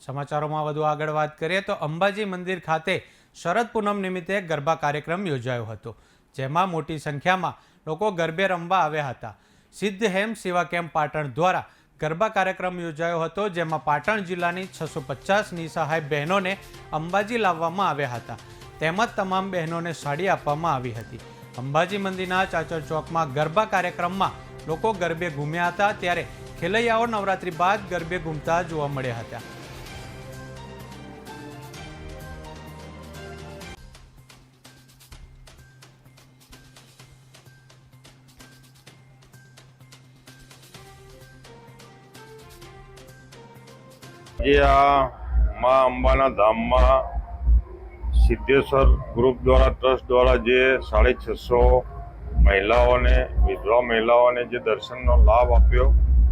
સમાચારોમાં વધુ આગળ વાત કરીએ તો અંબાજી મંદિર ખાતે શરદ પૂનમ નિમિત્તે ગરબા કાર્યક્રમ યોજાયો હતો, જેમાં મોટી સંખ્યામાં લોકો ગરબે રમવા આવ્યા હતા। સિદ્ધ હેમ સેવા કેમ્પ પાટણ દ્વારા ગરબા કાર્યક્રમ યોજાયો હતો, જેમાં પાટણ જિલ્લાની 650 નિસહાય બહેનોને અંબાજી લાવવામાં આવ્યા હતા, તેમજ તમામ બહેનોને સાડી આપવામાં આવી હતી। અંબાજી મંદિરના ચાચર ચોકમાં ગરબા કાર્યક્રમમાં લોકો ગરબે ઘૂમ્યા હતા, ત્યારે ખેલૈયાઓ નવરાત્રી બાદ ગરબે ઘૂમતા જોવા મળ્યા હતા। જે આ માં અંબાના ધામમાં સિદ્ધેશ્વર ગ્રુપ દ્વારા ટ્રસ્ટ દ્વારા જે 650 મહિલાઓને, વિધવા મહિલાઓને જે દર્શનનો લાભ આપ્યો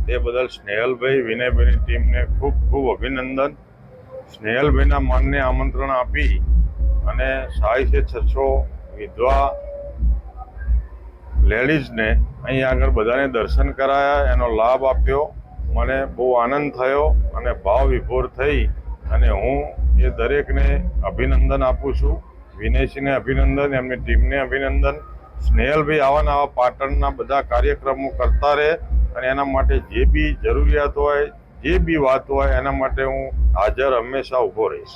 તે બદલ સ્નેહલભાઈ, વિનયભાઈની ટીમને ખૂબ ખૂબ અભિનંદન। સ્નેહલભાઈના માનને આમંત્રણ આપી અને 650 વિધવા લેડીઝને અહીં આગળ બધાને દર્શન કરાયા, એનો લાભ આપ્યો। મને બહુ આનંદ થયો અને ભાવ વિભોર થઈ અને હું એ દરેકને અભિનંદન આપું છું। વિનયસિંહને અભિનંદન, એમની ટીમને અભિનંદન। સ્નેહલભાઈ આવા પાટણના બધા કાર્યક્રમો કરતા રહે અને એના માટે જે બી જરૂરિયાત હોય, જે બી વાત હોય, એના માટે હું હાજર હંમેશા ઊભો રહીશ।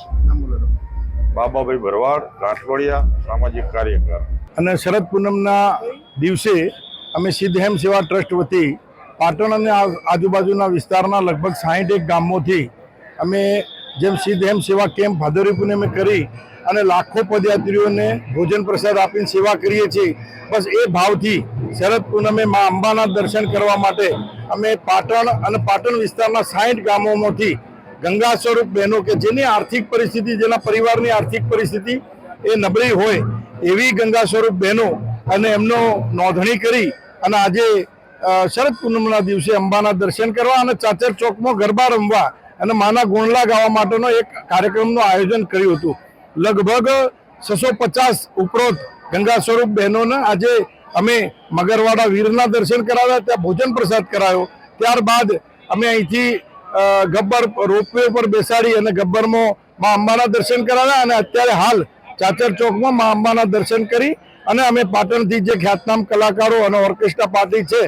બાબાભાઈ ભરવાડ, કાઠવડિયા, સામાજિક કાર્યકર। અને શરદ પૂનમના દિવસે અમે સિદ્ધ હેમ સેવા ટ્રસ્ટ વતી પાટણ અને આજુબાજુના વિસ્તારના લગભગ 61 ગામોથી અમે જેમ સિદ્ધ હેમ સેવા કેમ્પ ભાદરવી પૂનમે કરી અને લાખો પદયાત્રીઓને ભોજન પ્રસાદ આપીને સેવા કરીએ છીએ, બસ એ ભાવથી શરદ પૂનમે મા અંબાના દર્શન કરવા માટે અમે પાટણ અને પાટણ વિસ્તારના 60 ગામોમાંથી ગંગા સ્વરૂપ બહેનો કે જેની આર્થિક પરિસ્થિતિ, જેના પરિવારની આર્થિક પરિસ્થિતિ એ નબળી હોય એવી ગંગા સ્વરૂપ બહેનો અને એમનો નોંધણી કરી અને આજે શરદ પૂનમના દિવસે અંબાના દર્શન કરવા અને ચાચર ચોકમાં ગરબા રમવા અને માના ગુણલા ગાવા માટેનો એક કાર્યક્રમનું આયોજન કર્યું હતું। લગભગ 650 ઉપરોક્ત ગંગા સ્વરૂપ બહેનોને આજે અમે મગરવાડા વીરના દર્શન કરાવ્યા, ત્યાં ભોજન પ્રસાદ કરાયો। ત્યારબાદ અમે અહીંથી ગબ્બર રોપવે પર બેસાડી અને ગબ્બરમાં મા અંબાના દર્શન કરાવ્યા અને અત્યારે હાલ ચાચર ચોકમાં મા અંબાના દર્શન કરી અને અમે પાટણથી જે ખ્યાતનામ કલાકારો અને ઓર્કેસ્ટ્રા પાર્ટી છે